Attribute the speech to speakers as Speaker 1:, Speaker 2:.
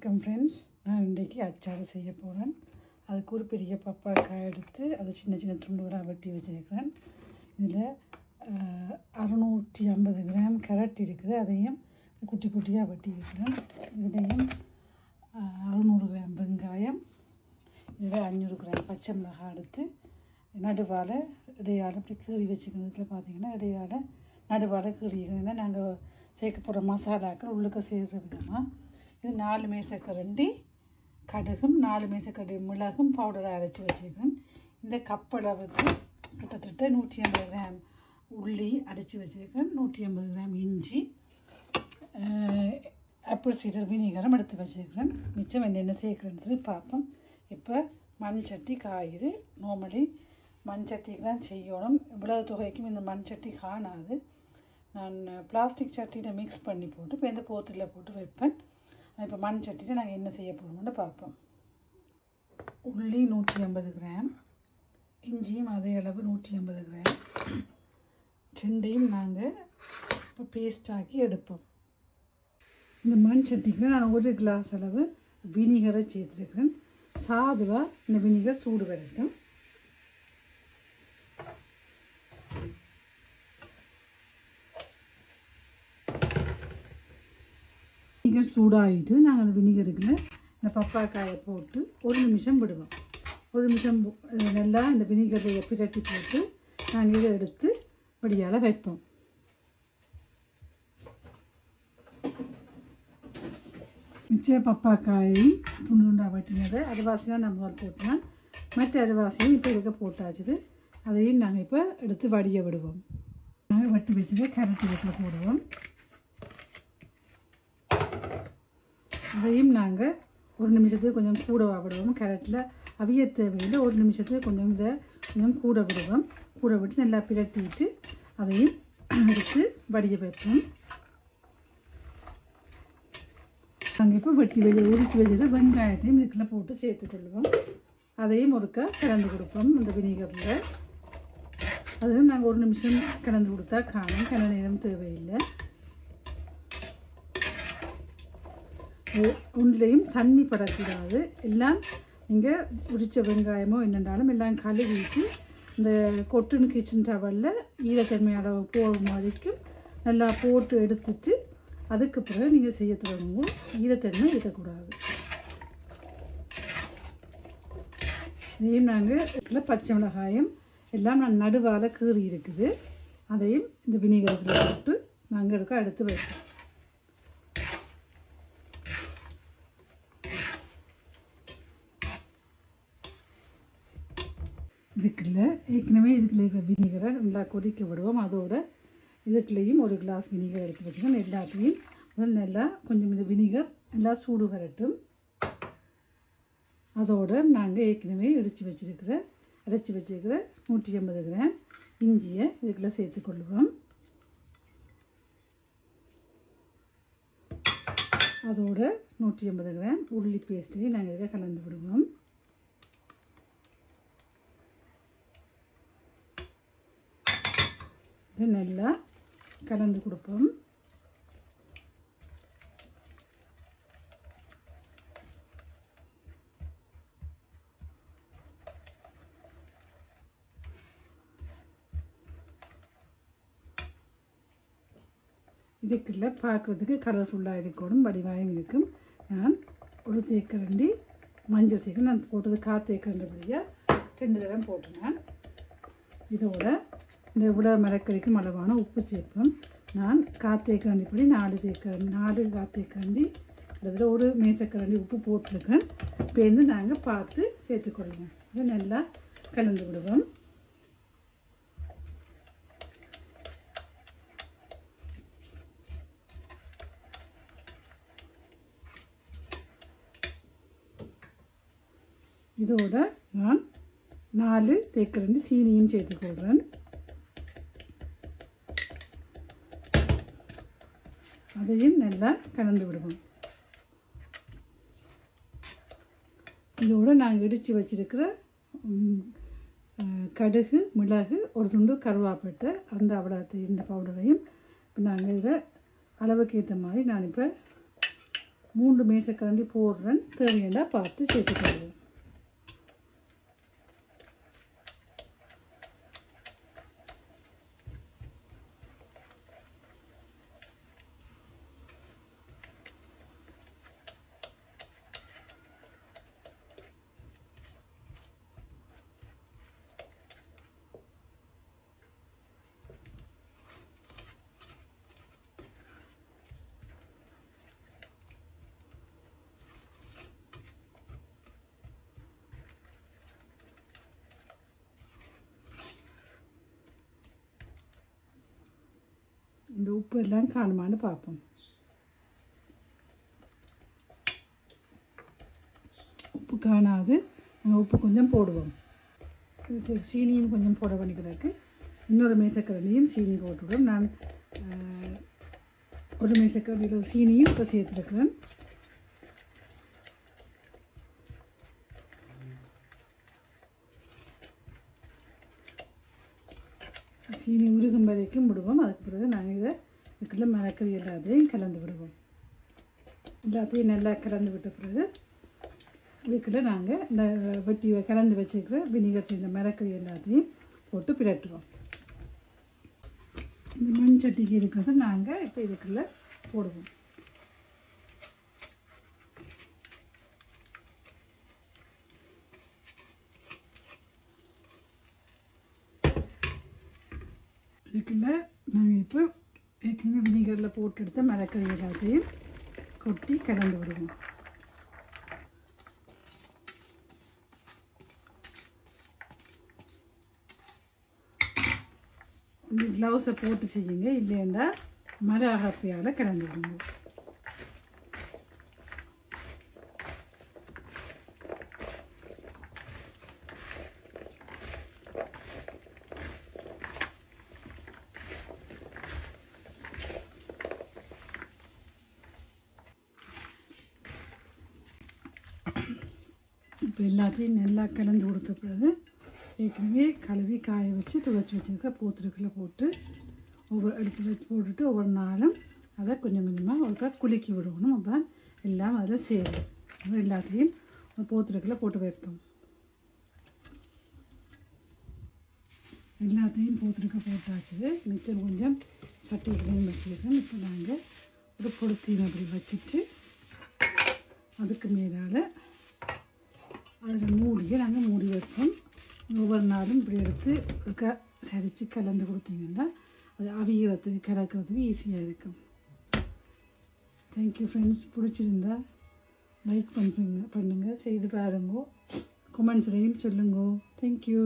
Speaker 1: வணக்கம் ஃப்ரெண்ட்ஸ். நான் இன்றைக்கி அச்சாறு செய்ய போகிறேன். அதுக்கு ஒரு பெரிய பப்பாக்காய் எடுத்து அதை சின்ன சின்ன துண்டுகளாக வெட்டி வச்சுருக்கிறேன். இதில் 650 கிராம் கேரட் இருக்குது, அதையும் குட்டி குட்டியாக வெட்டி இருக்கிறேன். இதுலேயும் 600 கிராம் வெங்காயம், இதில் 500 கிராம் பச்சை மிளகாய் எடுத்து நடுவால் இடையால் இப்படி கீறி வச்சுக்கணும். இதில் பார்த்திங்கன்னா இடையால் நடுவால் கீறிக்கணும். நாங்கள் சேர்க்க போகிற மசாலாக்கள் உள்ளுக்க சேர்கிற விதமாக இது 4 மேசக்கரண்டி கடுகும் 4 மேசக்கரண்டி மிளகும் பவுடரை அரைச்சி வச்சுருக்கேன். இந்த கப்பளவுக்கு கிட்டத்தட்ட 150 கிராம் உள்ளி அரைச்சி வச்சுருக்கேன். 150 கிராம் இஞ்சி, ஆப்பிள் சீடர் வினிகரம் எடுத்து வச்சுருக்கிறேன். மிச்சம் என்னென்ன சேர்க்குறேன்னு சொல்லி பார்ப்போம். இப்போ மண் சட்டி காயுது. நார்மலி மண் சட்டிக்கு தான் செய்யணும். இவ்வளவு தொகைக்கும் இந்த மண் சட்டி காணாது. நான் பிளாஸ்டிக் சட்டியில் மிக்ஸ் பண்ணி போட்டு இப்போ இந்த போத்தில் போட்டு வைப்பேன். இப்போ மண் சட்டியில் நாங்கள் என்ன செய்ய போகிறோம்னு பார்ப்போம். உள்ளி 150 கிராம், இஞ்சியும் அதே அளவு 150 கிராம், ரெண்டையும் நாங்கள் இப்போ பேஸ்டாக்கி எடுப்போம். இந்த மண் சட்டிக்கு நான் 1 கிளாஸ் அளவு வினிகரை சேர்த்துருக்கிறேன். சாதுவாக இந்த வினிகர் சூடு வரட்டும். வினிகர் சூடாகிட்டு நாங்கள் அந்த வினிகருக்குள்ள இந்த பப்பாக்காயை போட்டு 1 நிமிஷம் விடுவோம். 1 நிமிஷம் நல்லா இந்த வினிகரை பிரட்டி போட்டு நாங்கள் இதை எடுத்து வடியால் வைப்போம். மிச்ச பப்பாக்காயும் துண்டு துண்டாக வெட்டினதை அரைவாசி தான் நம்ம போட்டோம். மற்ற அரைவாசியும் இப்போ இதுக்கு போட்டாச்சுது. அதையும் நாங்கள் இப்போ எடுத்து வடிய விடுவோம். நாங்கள் வெட்டி வச்சுட்டு கேரட் இதுக்குள்ள போடுவோம். அதையும் நாங்கள் 1 நிமிஷத்துக்கு கொஞ்சம் கூட விடுவோம். கேரட்டில் அவிய தேவையில் 1 நிமிஷத்துக்கு கொஞ்சம் கூட விடுவோம். கூட விட்டு நல்லா பிரட்டிட்டு அதையும் எடுத்து வடிய வைப்போம். நாங்கள் இப்போ உரித்து வச்சுட்டு வெங்காயத்தையும் இதுக்குள்ள போட்டு சேர்த்துக்கொள்வோம். அதையும் ஒருக்கா கலந்து கொடுப்போம். அந்த வினிகரில் அதுவும் நாங்கள் 1 நிமிஷம் கலந்து கொடுத்தா காணும். கன நேரம் தேவையில்லை. ஒன்றுலேயும் தண்ணி படக்கூடாது. எல்லாம் நீங்கள் உரித்த வெங்காயமோ என்னென்றாலும் எல்லாம் கழுவிட்டு இந்த கொட்டுன்னு கிச்சன் டவலில் ஈரத்தன்மை அளவு போகும் வரைக்கும் நல்லா போட்டு எடுத்துட்டு அதுக்கு பிறகு நீங்கள் செய்ய தொடங்குவோம். ஈரத்தன்மை இருக்கக்கூடாது. இதையும் நாங்கள் பச்சை மிளகாயும் எல்லாம் நான் நடுவால் கீறி இருக்குது. அதையும் இந்த வினிகரில் போட்டு நாங்கள் எடுத்து வைப்போம். ஏற்கனவே இதுக்குள்ள இருக்கிற வினிகரை நல்லா கொதிக்க விடுவோம். அதோட இதுக்குள்ளேயும் 1 கிளாஸ் வினிகர் எடுத்து வச்சுக்கோங்க. எல்லாத்தையும் நல்லா கொஞ்சம் இந்த வினிகர் நல்லா சூடு வரட்டும். அதோடு நாங்கள் ஏற்கனவே அரைச்சி வச்சுருக்கிற 150 கிராம் இஞ்சியை இதுக்குள்ளே சேர்த்துக்கொள்வோம். அதோட 150 கிராம் உள்ளி பேஸ்ட்டையும் நாங்கள் இதில் கலந்து விடுவோம். இது நல்லா கலந்து கொடுப்போம். இதுக்குள்ள பார்க்குறதுக்கு கலர்ஃபுல்லாக இருக்கணும், வடிவாயும் இருக்கும். நான் 1 தேக்கரண்டி மஞ்சள் சேர்க்க நான் போட்டது 1/4 தேக்கரண்டியாக 2 தடவை போட்டேன். இதோட இந்த இவ்வளோ மரக்கறிக்கும் அளவான உப்பு சேர்ப்போம். நான் 1/4 தேக்கரண்டிப்படி 4 தேக்கரண்டி அதில் 1 மேசக்கரண்டி உப்பு போட்டிருக்கேன். பேருந்து நாங்கள் பார்த்து சேர்த்துக்கொள்வோம். இதை நல்லா கலந்து விடுவோம். இதோட நான் 4 தேக்கரண்டி சீனியும் சேர்த்துக்கொள்கிறேன். அதையும் நல்லா கலந்து விடுவோம். இதோடு நாங்கள் இடித்து வச்சுருக்கிற கடுகு, மிளகு, 1 துண்டு கருவேப்பிலை, அந்த அவ்வளோத்தையும் இந்த பவுடரையும் இப்போ நாங்கள் இதில் அளவுக்கு ஏற்ற மாதிரி நான் இப்போ 3 மேசக்கரண்டி போடுறேன். தேவையான பார்த்து சேர்த்துக்கொள்ளுவோம். இந்த உப்பு எல்லாம் காணுமான்னு பார்ப்போம். உப்பு காணாது, நாங்கள் உப்பு கொஞ்சம் போடுவோம். இது சீனியும் கொஞ்சம் போட வேண்டியதுக்கு இன்னொரு மேசக்கரண்டியும் சீனி போட்டுவிடும். நான் ஒரு மேசக்கரண்டியில் சீனியும் இப்போ சேர்த்துருக்கிறேன். சீனி உருகும் வரைக்கும் விடுவோம். அதுக்கு பிறகு நாங்கள் இதுக்குள்ளே மரக்கறி எல்லாத்தையும் கலந்து விடுவோம். எல்லாத்தையும் நல்லா கலந்து விட்ட பிறகு இதுக்குள்ளே நாங்கள் இந்த வெட்டி கலந்து வச்சுருக்கிற வினிகர் செய்த மரக்கறி எல்லாத்தையும் போட்டு பிரட்டுவோம். இந்த மண் சட்டிக்கு இருக்கிறத நாங்கள் இப்போ இதுக்குள்ளே போடுவோம். இதுக்குள்ள நாங்கள் இப்போ ஏற்கனவே வினிகரில் போட்டு எடுத்த மரக்கறி எல்லாத்தையும் கொட்டி கலந்து விடுவோம். இந்த க்ளவுஸை போட்டு செய்யுங்க, இல்லைன்னா மர அகப்பியால் கலந்து விடுங்க. இப்போ எல்லாத்தையும் நல்லா கலந்து கொடுத்த பிறகு ஏற்கனவே கழுவி காய வச்சு துவைச்சி வச்சுருக்க பூத்துருக்குள்ளே போட்டு எடுத்து போட்டுட்டு ஒவ்வொரு நாளும் அதை கொஞ்சம் கொஞ்சமாக ஒருக்கா குலுக்கி விடணும். அப்போ எல்லாம் அதில் சேரும். எல்லாத்தையும் பூத்துருக்குள்ளே போட்டு வைப்போம். எல்லாத்தையும் பூத்துருக்க போட்டாச்சு. மிச்சம் கொஞ்சம் சட்டிகளையும் வச்சுருக்கேன். இப்போ நாங்கள் ஒரு பொருத்தியும் அப்படி வச்சுட்டு அதுக்கு மேலால் அதில் மூடியை நாங்கள் மூடி வைப்போம். ஒவ்வொரு நாளும் இப்படி எடுத்து சரித்து கலந்து கொடுத்தீங்கன்னா அது அவிகிறதுக்கு கலக்கிறதுக்கு ஈஸியாக இருக்கும். Thank you friends. பிடிச்சிருந்தா லைக் பண்ணுங்கள், செய்து பாருங்க, கமெண்ட்ஸ்லையும் சொல்லுங்க. தேங்க்யூ.